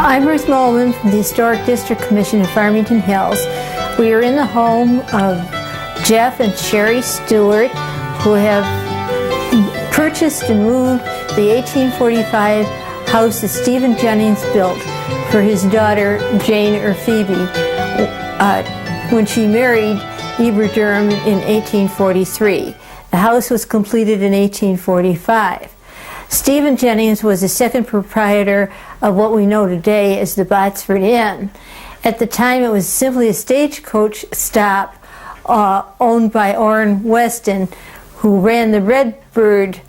I'm Ruth Molman from the Historic District Commission in Farmington Hills. We are in the home of Jeff and Sherry Stewart, who have purchased and moved the 1845 house that Stephen Jennings built for his daughter Jane or Phoebe when she married Eber Durham in 1843. The house was completed in 1845. Stephen Jennings was the second proprietor of what we know today as the Botsford Inn. At the time, it was simply a stagecoach stop owned by Orrin Weston, who ran the Redbird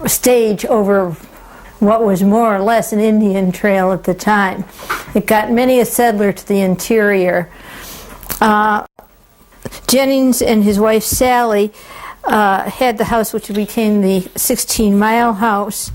stage over what was more or less an Indian trail at the time. It got many a settler to the interior. Jennings and his wife Sally had the house which became the 16-mile house.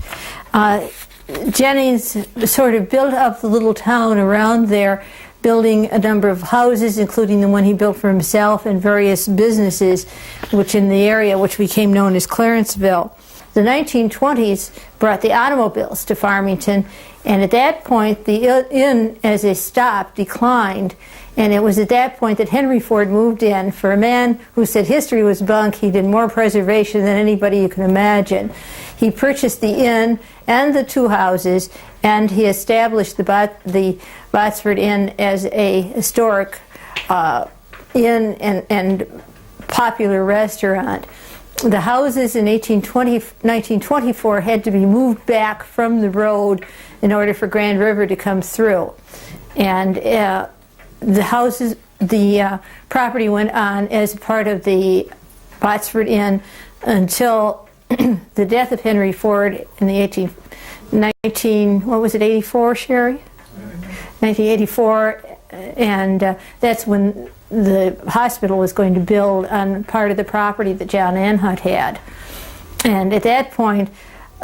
Jennings sort of built up the little town around there, building a number of houses, including the one he built for himself, and various businesses which in the area, which became known as Clarenceville. The 1920s brought the automobiles to Farmington, and at that point the inn as a stop declined, and it was at that point that Henry Ford moved in. For a man who said history was bunk, he did more preservation than anybody you can imagine. He purchased the inn and the two houses, and he established the Botsford Inn as a historic inn and popular restaurant. The houses in 1924 had to be moved back from the road in order for Grand River to come through. And the property went on as part of the Botsford Inn until the death of Henry Ford in the 84, Sherry? 1984, and that's when the hospital was going to build on part of the property that John Anhut had. And at that point,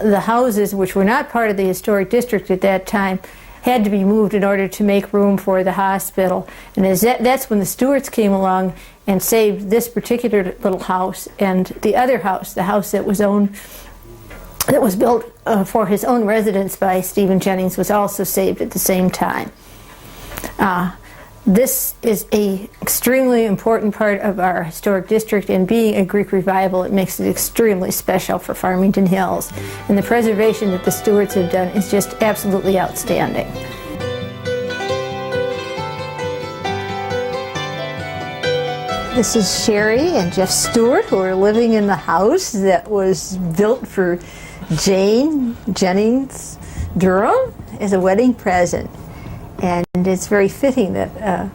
the houses, which were not part of the historic district at that time, had to be moved in order to make room for the hospital. And that's when the Stewarts came along and saved this particular little house, and the other house, the house that was built for his own residence by Stephen Jennings, was also saved at the same time. This is an extremely important part of our historic district, and being a Greek revival, it makes it extremely special for Farmington Hills. And the preservation that the Stewarts have done is just absolutely outstanding. This is Sherry and Jeff Stewart, who are living in the house that was built for Jane Jennings Durham as a wedding present. And it's very fitting that a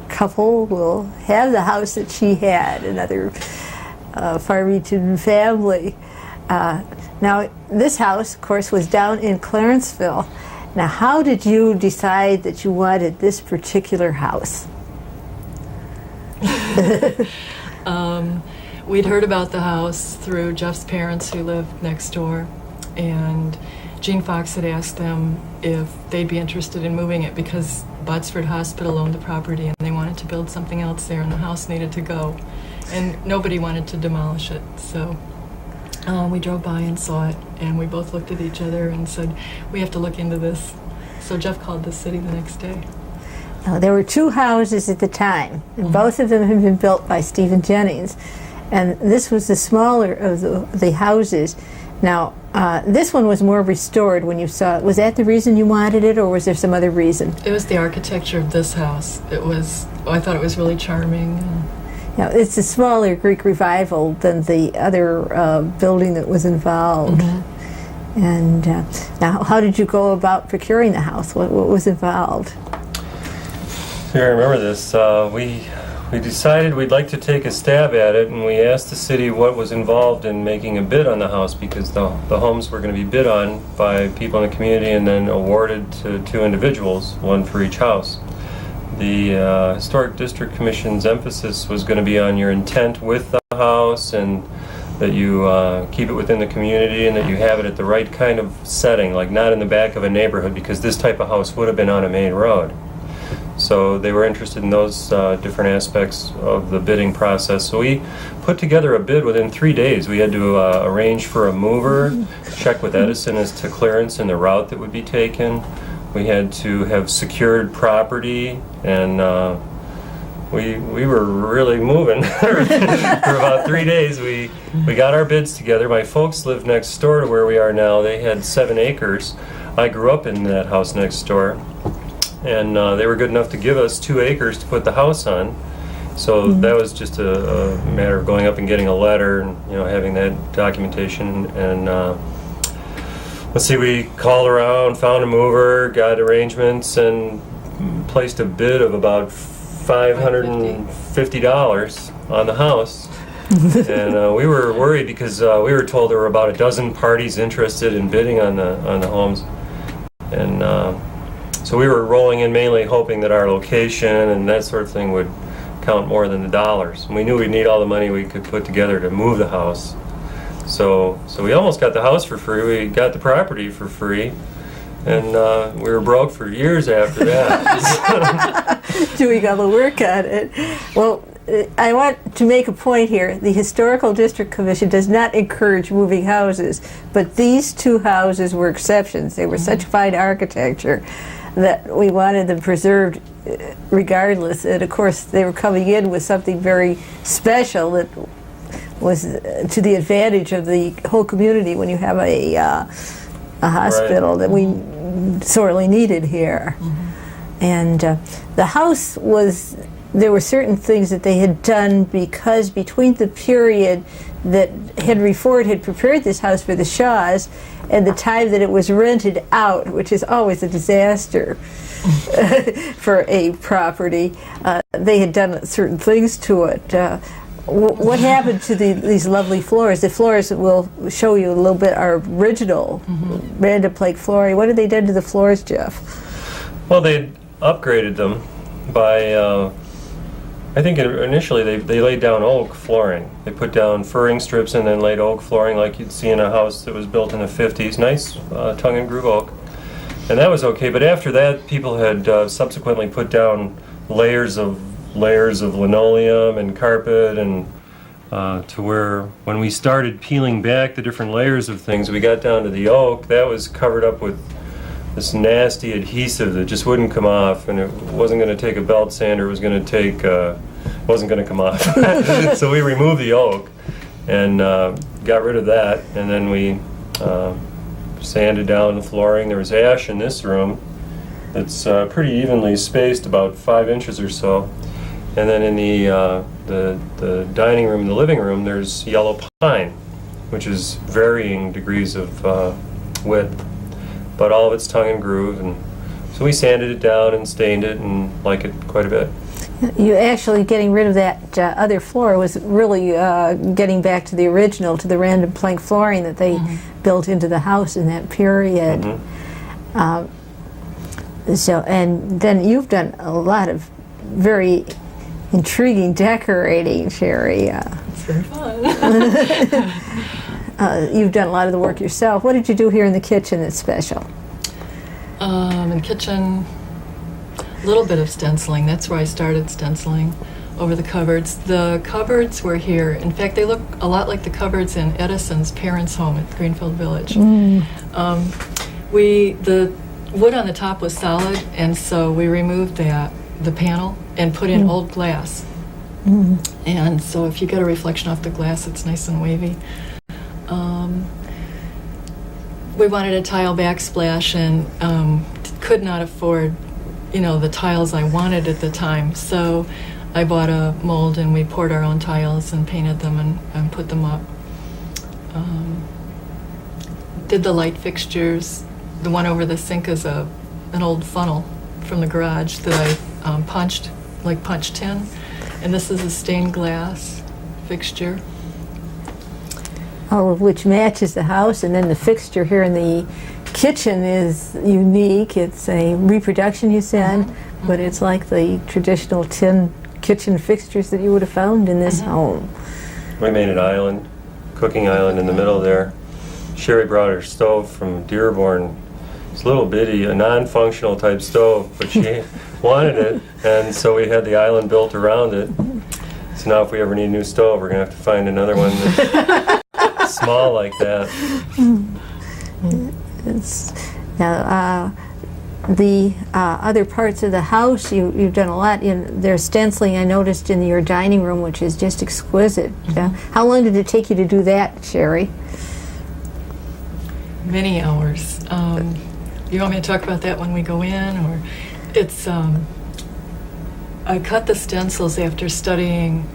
couple will have the house that she had, another Farmington family. Now, this house, of course, was down in Clarenceville. Now, how did you decide that you wanted this particular house? We'd heard about the house through Jeff's parents who lived next door, and Gene Fox had asked them if they'd be interested in moving it because Botsford Hospital owned the property and they wanted to build something else there and the house needed to go. And nobody wanted to demolish it, so we drove by and saw it, and we both looked at each other and said, we have to look into this. So Jeff called the city the next day. Now, there were two houses at the time, and both of them had been built by Stephen Jennings, and this was the smaller of the houses. Now, this one was more restored when you saw it. Was that the reason you wanted it, or was there some other reason? It was the architecture of this house. I thought it was really charming. Now, it's a smaller Greek revival than the other building that was involved. Mm-hmm. And now, how did you go about procuring the house? What was involved? I remember this. We decided we'd like to take a stab at it, and we asked the city what was involved in making a bid on the house, because the homes were going to be bid on by people in the community and then awarded to two individuals, one for each house. The Historic District Commission's emphasis was going to be on your intent with the house, and that you keep it within the community, and that you have it at the right kind of setting, like not in the back of a neighborhood, because this type of house would have been on a main road. So they were interested in those different aspects of the bidding process. So we put together a bid within 3 days. We had to arrange for a mover, check with Edison as to clearance and the route that would be taken. we had to have secured property, and we were really moving. For about 3 days, we got our bids together. My folks lived next door to where we are now. They had 7 acres. I grew up in that house next door, and they were good enough to give us 2 acres to put the house on. So that was just a matter of going up and getting a letter and having that documentation. And let's see, we called around, found a mover, got arrangements, and placed a bid of about $550 on the house. And we were worried because we were told there were about a dozen parties interested in bidding on the homes. And so we were rolling in mainly hoping that our location and that sort of thing would count more than the dollars. And we knew we'd need all the money we could put together to move the house. So we almost got the house for free. We got the property for free. And we were broke for years after that. Doing all the work on it. Well, I want to make a point here. The Historical District Commission does not encourage moving houses, but these 2 houses were exceptions. They were such fine architecture that we wanted them preserved regardless. And of course, they were coming in with something very special that was to the advantage of the whole community when you have a hospital that we sorely needed here. And the house was, there were certain things that they had done because between the period that Henry Ford had prepared this house for the Shaws and the time that it was rented out, which is always a disaster for a property, they had done certain things to it. What happened to these lovely floors? The floors that we'll show you a little bit are original random plank flooring. What had they done to the floors, Jeff? Well, they upgraded them by, I think initially they laid down oak flooring. They put down furring strips and then laid oak flooring like you'd see in a house that was built in the 50s. Nice tongue and groove oak. And that was okay, but after that people had subsequently put down layers of linoleum and carpet, and to where when we started peeling back the different layers of things, we got down to the oak. That was covered up with this nasty adhesive that just wouldn't come off, and it wasn't going to take a belt sander. It was going to take wasn't going to come off. So we removed the oak and got rid of that, and then we sanded down the flooring. There was ash in this room that's pretty evenly spaced, about 5 inches or so. And then in the dining room and the living room, there's yellow pine, which is varying degrees of width, but all of it's tongue and groove. And so we sanded it down and stained it and like it quite a bit. You actually getting rid of that other floor was really getting back to the original, to the random plank flooring that they built into the house in that period. So, and then you've done a lot of very intriguing decorating, Sherry. It's very fun. You've done a lot of the work yourself. What did you do here in the kitchen that's special? In the kitchen, a little bit of stenciling. That's where I started stenciling over the cupboards. The cupboards were here. In fact, they look a lot like the cupboards in Edison's parents' home at Greenfield Village. The wood on the top was solid, and so we removed the panel, and put in old glass. And so if you get a reflection off the glass, it's nice and wavy. We wanted a tile backsplash and could not afford, the tiles I wanted at the time. So I bought a mold and we poured our own tiles and painted them and put them up. Did the light fixtures. The one over the sink is an old funnel from the garage that I punched, like punch tin, and this is a stained glass fixture. All of which matches the house, and then the fixture here in the kitchen is unique. It's a reproduction, you said, but it's like the traditional tin kitchen fixtures that you would have found in this home. We made an island, cooking island in the middle there. Sherry brought her stove from Dearborn. It's a little bitty, a non-functional type stove, but she wanted it, and so we had the island built around it. So now if we ever need a new stove, we're going to have to find another one that's small like that. the other parts of the house, you've done a lot. There's stenciling I noticed in your dining room, which is just exquisite. How long did it take you to do that, Sherry? Many hours. You want me to talk about that when we go in, or it's? I cut the stencils after studying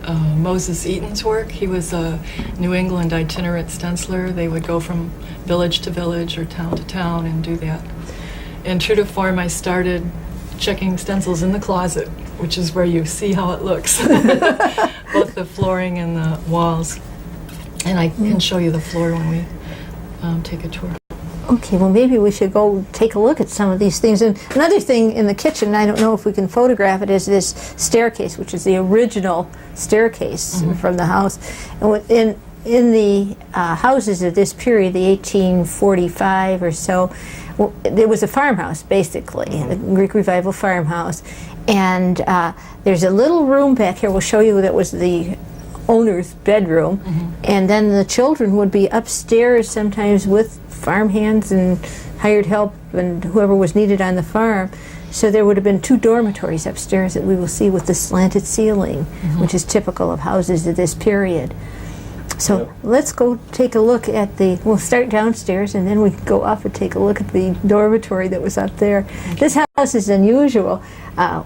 Moses Eaton's work. He was a New England itinerant stenciler. They would go from village to village or town to town and do that. And true to form, I started checking stencils in the closet, which is where you see how it looks, both the flooring and the walls. And I can show you the floor when we take a tour. Okay, well maybe we should go take a look at some of these things. And another thing in the kitchen, I don't know if we can photograph it, is this staircase, which is the original staircase from the house. And in the houses of this period, the 1845 or so, there was a farmhouse, basically, a Greek Revival farmhouse. And there's a little room back here, we'll show you, that was the owner's bedroom. And then the children would be upstairs sometimes with farmhands and hired help and whoever was needed on the farm. So there would have been 2 dormitories upstairs that we will see with the slanted ceiling, which is typical of houses of this period. So let's go take a look at we'll start downstairs and then we can go up and take a look at the dormitory that was up there. This house is unusual.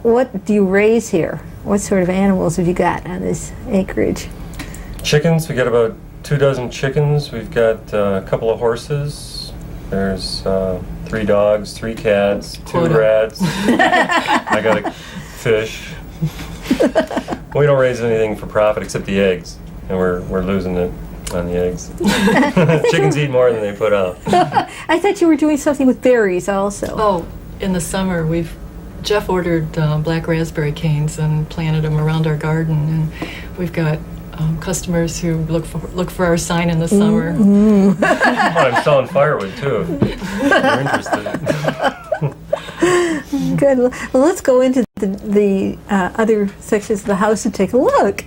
What do you raise here? What sort of animals have you got on this acreage? Chickens. We got about 2 dozen chickens. We've got a couple of horses. There's 3 dogs, 3 cats, 2 rats. I got a fish. We don't raise anything for profit except the eggs, and we're losing it on the eggs. Chickens eat more than they put out. I thought you were doing something with berries also. Oh, in the summer Jeff ordered black raspberry canes and planted them around our garden, and we've got customers who look for our sign in the summer. Oh, I'm selling firewood too. If you're interested. Good. Well, let's go into the other sections of the house and take a look.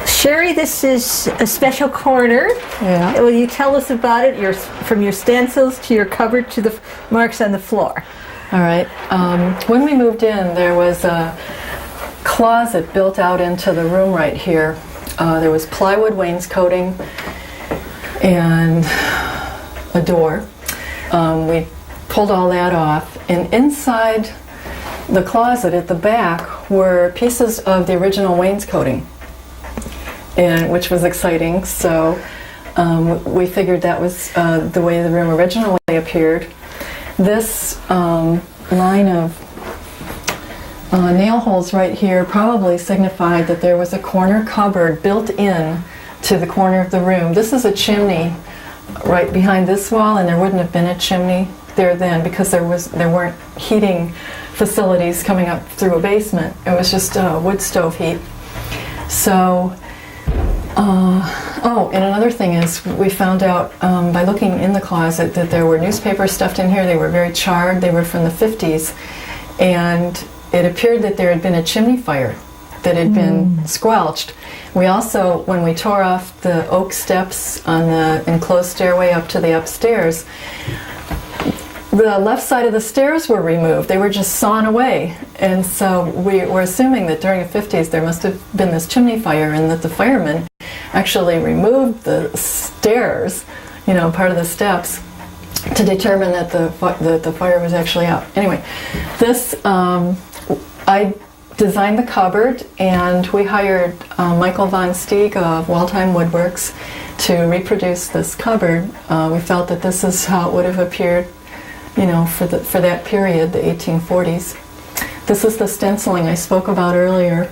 Sherry, this is a special corner. Yeah. Will you tell us about it? From your stencils to your cupboard to the marks on the floor. All right. When we moved in, there was a closet built out into the room right here. There was plywood wainscoting and a door. We pulled all that off, and inside the closet at the back were pieces of the original wainscoting, which was exciting. So we figured that was the way the room originally appeared. This line of nail holes right here probably signified that there was a corner cupboard built in to the corner of the room. This is a chimney right behind this wall, and there wouldn't have been a chimney there then because there weren't heating facilities coming up through a basement. It was just wood stove heat. So and another thing is we found out by looking in the closet that there were newspapers stuffed in here. They were very charred. They were from the 50s, and it appeared that there had been a chimney fire that had been squelched. We also, when we tore off the oak steps on the enclosed stairway up to the upstairs, the left side of the stairs were removed. They were just sawn away. And so we were assuming that during the 50s there must have been this chimney fire, and that the firemen actually removed the stairs, part of the steps, to determine that the fire was actually out. Anyway, this, I designed the cupboard, and we hired Michael Von Steeg of Waldheim Woodworks to reproduce this cupboard. We felt that this is how it would have appeared, for that period, the 1840s. This is the stenciling I spoke about earlier.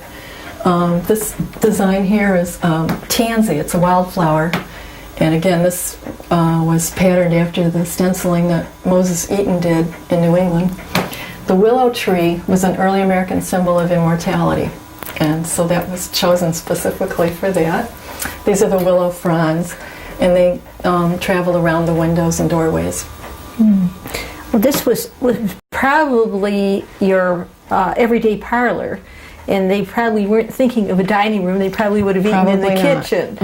This design here is tansy. It's a wildflower. And again, this was patterned after the stenciling that Moses Eaton did in New England. The willow tree was an early American symbol of immortality, and so that was chosen specifically for that. These are the willow fronds, and they travel around the windows and doorways. Well, this was probably your everyday parlor, and they probably weren't thinking of a dining room. They probably would have eaten in the Probably not. kitchen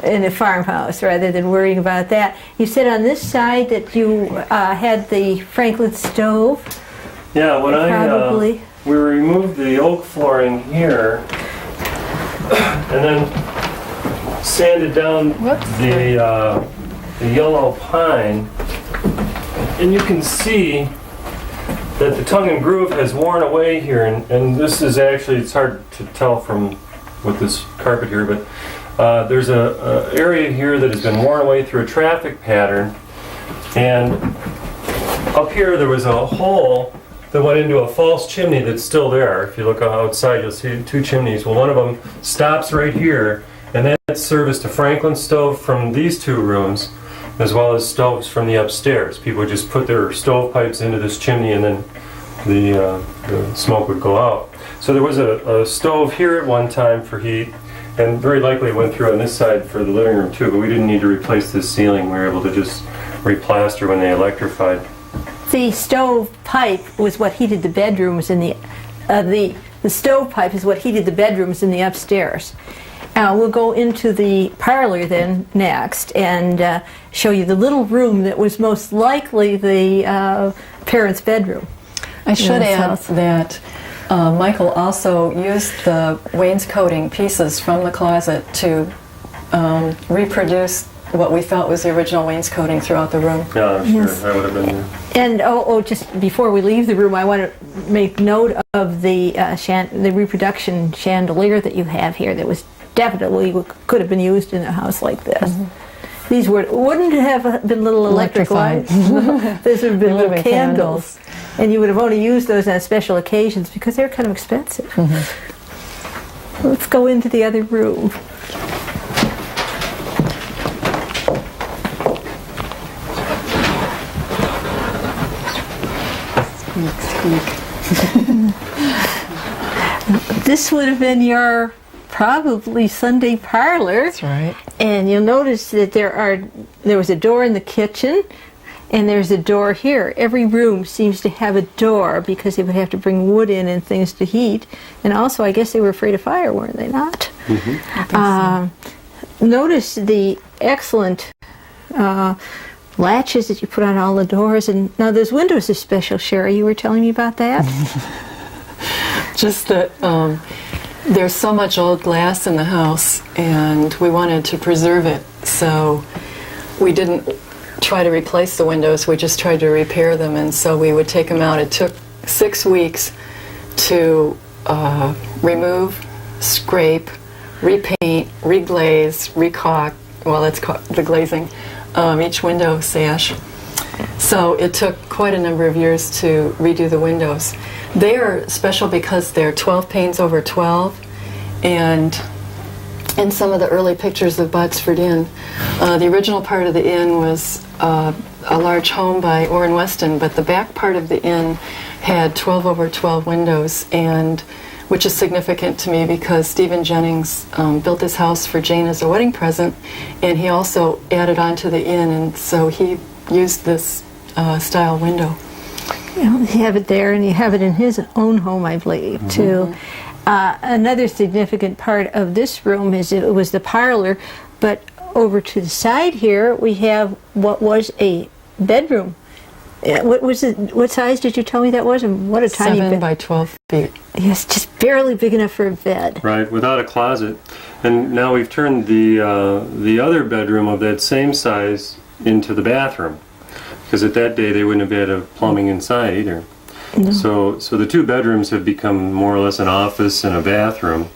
in a farmhouse rather than worrying about that. You said on this side that you had the Franklin stove. Yeah, when Probably. we removed the oak flooring here and then sanded down the yellow pine, and you can see that the tongue and groove has worn away here, and this is actually, it's hard to tell from with this carpet here, but there's a area here that has been worn away through a traffic pattern, and up here there was a hole that went into a false chimney that's still there. If you look outside, you'll see two chimneys. Well, one of them stops right here, and that serviced a Franklin stove from these two rooms, as well as stoves from the upstairs. People would just put their stovepipes into this chimney, and then the smoke would go out. So there was a stove here at one time for heat, and very likely it went through on this side for the living room too, but we didn't need to replace this ceiling. We were able to just replaster when they electrified. The stove pipe was what heated the bedrooms in the stove pipe is what heated the bedrooms in the upstairs. We'll go into the parlor then next and show you the little room that was most likely the parents' bedroom. I should Yes, add house. that Michael also used the wainscoting pieces from the closet to reproduce what we felt was the original wainscoting throughout the room. Yeah, I'm sure Yes. I would have been there. And just before we leave the room, I want to make note of the reproduction chandelier that you have here that was definitely could have been used in a house like this. These wouldn't have been little electric lights. These would have been little candles. And you would have only used those on special occasions because they're kind of expensive. Let's go into the other room. This would have been your probably Sunday parlor. That's right. And you'll notice that there was a door in the kitchen, and there's a door here. Every room seems to have a door because they would have to bring wood in and things to heat. And also, I guess they were afraid of fire, weren't they not? Notice the excellent latches that you put on all the doors. And now those windows are special, Sherry. You were telling me about that? Just that there's so much old glass in the house, and we wanted to preserve it. So we didn't try to replace the windows, we just tried to repair them, and so we would take them out. It took 6 weeks to remove, scrape, repaint, reglaze, recaulk, well, that's the glazing, each window sash. So it took quite a number of years to redo the windows. They are special because they're 12 panes over 12, and in some of the early pictures of Botsford Inn, the original part of the inn was a large home by Orrin Weston, but the back part of the inn had 12 over 12 windows, and which is significant to me because Stephen Jennings built this house for Jane as a wedding present, and he also added on to the inn, and so he used this style window. You have it there, and you have it in his own home, I believe, too. Another significant part of this room is it was the parlor, but over to the side here we have what was a bedroom. What was it? What size did you tell me that was? And what a tiny 7 bed! by 12 feet. Yes, just barely big enough for a bed. Right, without a closet. And now we've turned the other bedroom of that same size into the bathroom, because at that day they wouldn't have had a plumbing inside either. No. So the two bedrooms have become more or less an office and a bathroom,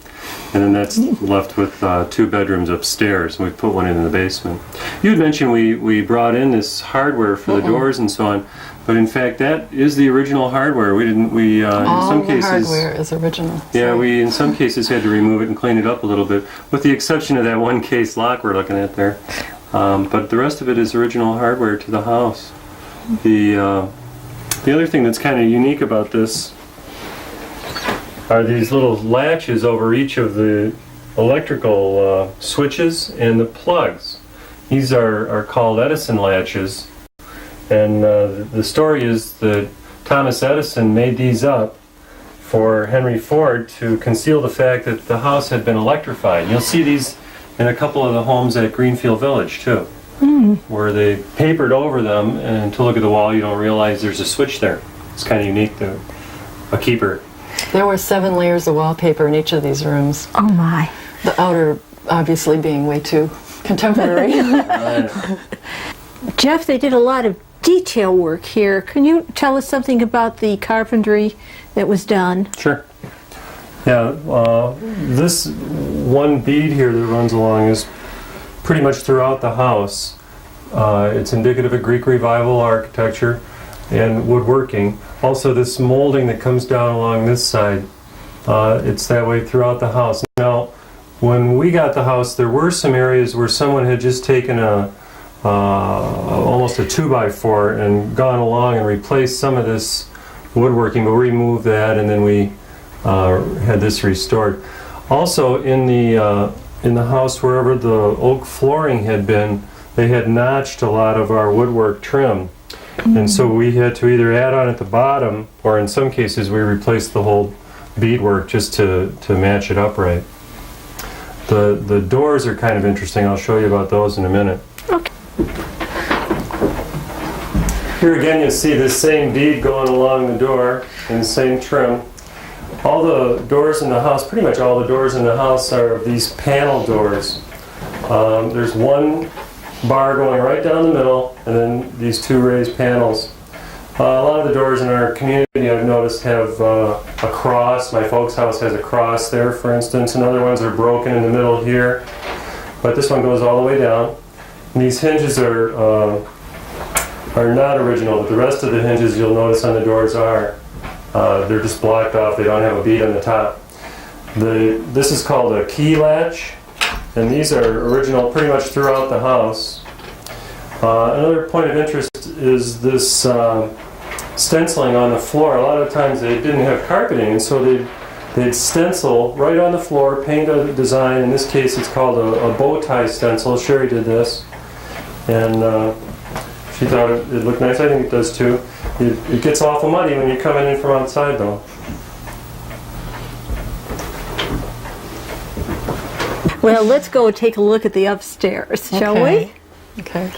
and then that's left with 2 bedrooms upstairs, and we put one in the basement. You had mentioned we brought in this hardware for the doors and so on, but in fact that is the original hardware. We didn't in some cases Hardware is original. yeah, we in some cases had to remove it and clean it up a little bit, with the exception of that one case lock we're looking at there. But the rest of it is original hardware to the house. The other thing that's kind of unique about this are these little latches over each of the electrical switches and the plugs. These are called Edison latches, and the story is that Thomas Edison made these up for Henry Ford to conceal the fact that the house had been electrified. You'll see these in a couple of the homes at Greenfield Village too, where they papered over them, and to look at the wall you don't realize there's a switch there. It's kind of unique to a keeper. There were 7 layers of wallpaper in each of these rooms. Oh my. The outer obviously being way too contemporary. Jeff, they did a lot of detail work here. Can you tell us something about the carpentry that was done? Sure. Yeah, this one bead here that runs along is pretty much throughout the house. It's indicative of Greek Revival architecture and woodworking. Also, this molding that comes down along this side, it's that way throughout the house. Now, when we got the house, there were some areas where someone had just taken almost a 2x4 and gone along and replaced some of this woodworking, but we removed that, and then we had this restored. Also, in the house, wherever the oak flooring had been, they had notched a lot of our woodwork trim, and so we had to either add on at the bottom, or in some cases we replaced the whole beadwork just to match it up right. The doors are kind of interesting. I'll show you about those in a minute. Okay. Here again you'll see this same bead going along the door and the same trim. All the doors in the house, pretty much all the doors in the house, are these panel doors. There's one bar going right down the middle, and then these 2 raised panels. A lot of the doors in our community, I've noticed, have a cross. My folks' house has a cross there, for instance, and other ones are broken in the middle here. But this one goes all the way down. And these hinges are not original, but the rest of the hinges you'll notice on the doors are. They're just blocked off. They don't have a bead on the top. This is called a key latch, and these are original pretty much throughout the house. Another point of interest is this stenciling on the floor. A lot of times they didn't have carpeting, and so they'd stencil right on the floor, paint a design. In this case it's called a bow tie stencil. Sherry did this, and she thought it looked nice. I think it does too. It gets awful muddy when you're coming in from outside though. Well, let's go take a look at the upstairs, shall we? Okay.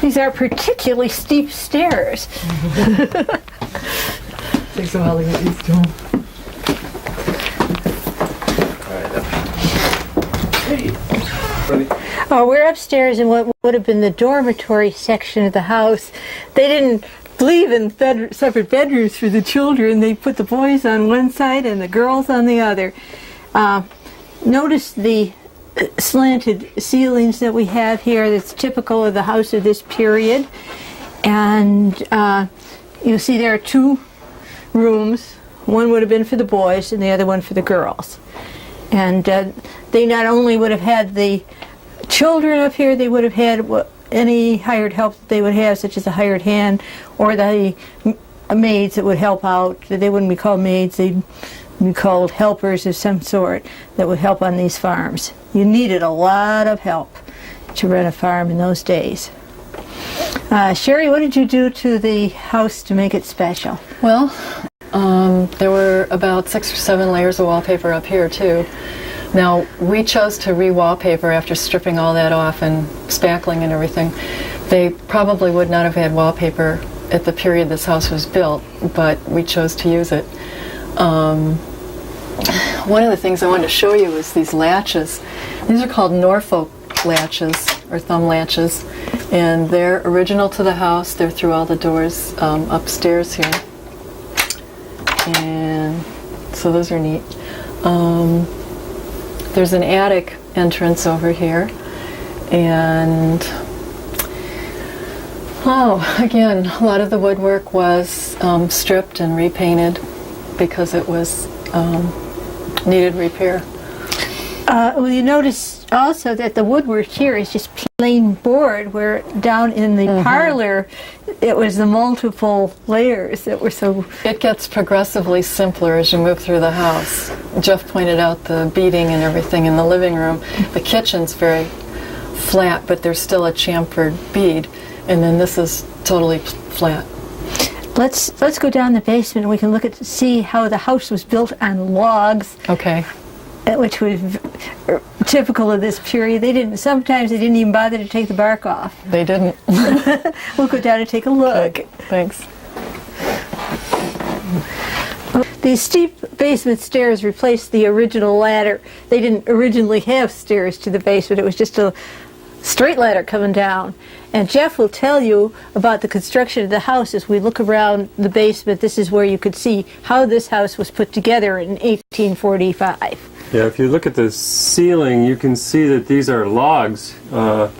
These are particularly steep stairs. Takes a while to get used to them. Oh, we're upstairs in what would have been the dormitory section of the house. They didn't believe in separate bedrooms for the children. They put the boys on one side and the girls on the other. Notice the slanted ceilings that we have here. That's typical of the house of this period. And you'll see there are 2 rooms. One would have been for the boys and the other one for the girls. And they not only would have had the children up here, they would have had any hired help that they would have, such as a hired hand or the maids that would help out. They wouldn't be called maids, they'd be called helpers of some sort that would help on these farms. You needed a lot of help to run a farm in those days. Sherry, what did you do to the house to make it special? Well, there were about 6 or 7 layers of wallpaper up here too. Now, we chose to re-wallpaper after stripping all that off and spackling and everything. They probably would not have had wallpaper at the period this house was built, but we chose to use it. One of the things I wanted to show you is these latches. These are called Norfolk latches, or thumb latches, and they're original to the house. They're through all the doors upstairs here. And so those are neat. There's an attic entrance over here, and again, a lot of the woodwork was stripped and repainted because it was needed repair. Well, you notice also that the woodwork here is just plain board, where down in the parlor it was the multiple layers that were so... It gets progressively simpler as you move through the house. Jeff pointed out the beading and everything in the living room. The kitchen's very flat, but there's still a chamfered bead, and then this is totally flat. Let's go down the basement and we can look at see how the house was built on logs. Okay. Which was typical of this period. Sometimes they didn't even bother to take the bark off. They didn't. We'll go down and take a look. Okay, thanks. These steep basement stairs replaced the original ladder. They didn't originally have stairs to the basement. It was just a straight ladder coming down. And Jeff will tell you about the construction of the house as we look around the basement. This is where you could see how this house was put together in 1845. Yeah, if you look at the ceiling, you can see that these are logs. A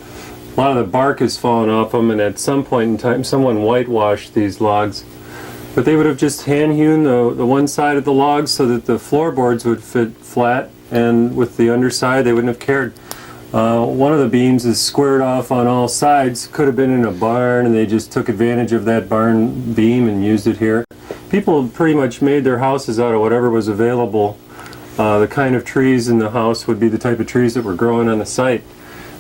lot of the bark has fallen off them, and at some point in time, someone whitewashed these logs. But they would have just hand-hewn the one side of the logs so that the floorboards would fit flat, and with the underside, they wouldn't have cared. One of the beams is squared off on all sides. Could have been in a barn, and they just took advantage of that barn beam and used it here. People pretty much made their houses out of whatever was available. The kind of trees in the house would be the type of trees that were growing on the site.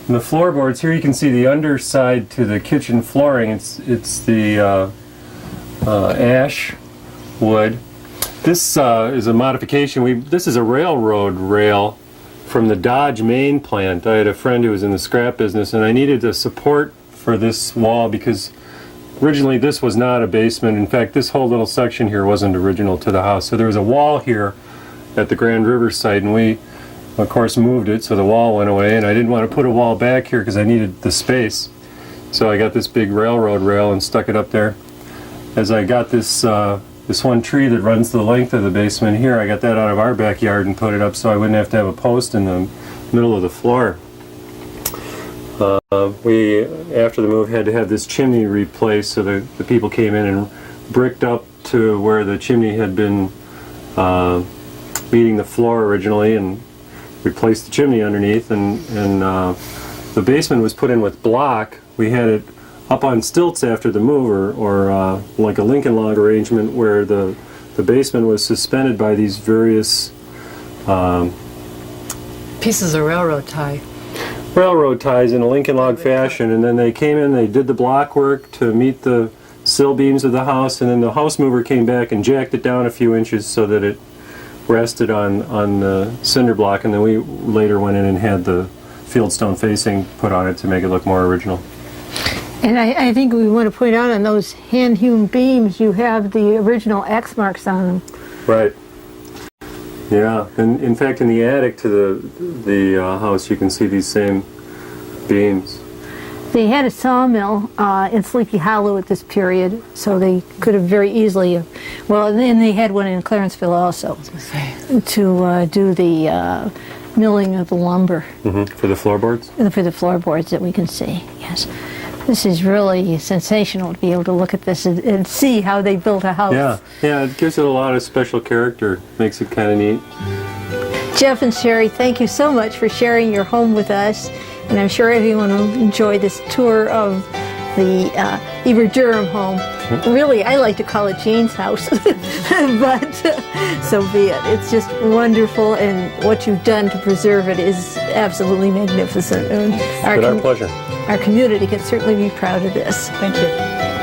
And the floorboards, here you can see the underside to the kitchen flooring. It's the ash wood. This is a modification. This is a railroad rail from the Dodge Main plant. I had a friend who was in the scrap business, and I needed a support for this wall because originally this was not a basement. In fact, this whole little section here wasn't original to the house. So there was a wall here at the Grand River site, and we, of course, moved it, so the wall went away, and I didn't want to put a wall back here because I needed the space. So I got this big railroad rail and stuck it up there. As I got this one tree that runs the length of the basement here, I got that out of our backyard and put it up so I wouldn't have to have a post in the middle of the floor. We, after the move, had to have this chimney replaced, so the people came in and bricked up to where the chimney had been meeting the floor originally, and replaced the chimney underneath, and the basement was put in with block. We had it up on stilts after the move, or like a Lincoln log arrangement, where the basement was suspended by these various pieces of railroad tie. Railroad ties in a Lincoln log fashion, and then they came in, they did the block work to meet the sill beams of the house, and then the house mover came back and jacked it down a few inches so that it rested on the cinder block, and then we later went in and had the fieldstone facing put on it to make it look more original. And I think we want to point out on those hand-hewn beams, you have the original X marks on them. Right. Yeah, and in fact, in the attic to the house, you can see these same beams. They had a sawmill in Sleepy Hollow at this period, so they could have very easily, well, and then they had one in Clarenceville also, to do the milling of the lumber. For the floorboards? For the floorboards that we can see, yes. This is really sensational to be able to look at this and see how they built a house. Yeah, it gives it a lot of special character, makes it kind of neat. Jeff and Sherry, thank you so much for sharing your home with us, and I'm sure everyone will enjoy this tour of the Durham home. Really, I like to call it Jane's house, but so be it. It's just wonderful, and what you've done to preserve it is absolutely magnificent. And It's been our pleasure. Our community can certainly be proud of this. Thank you.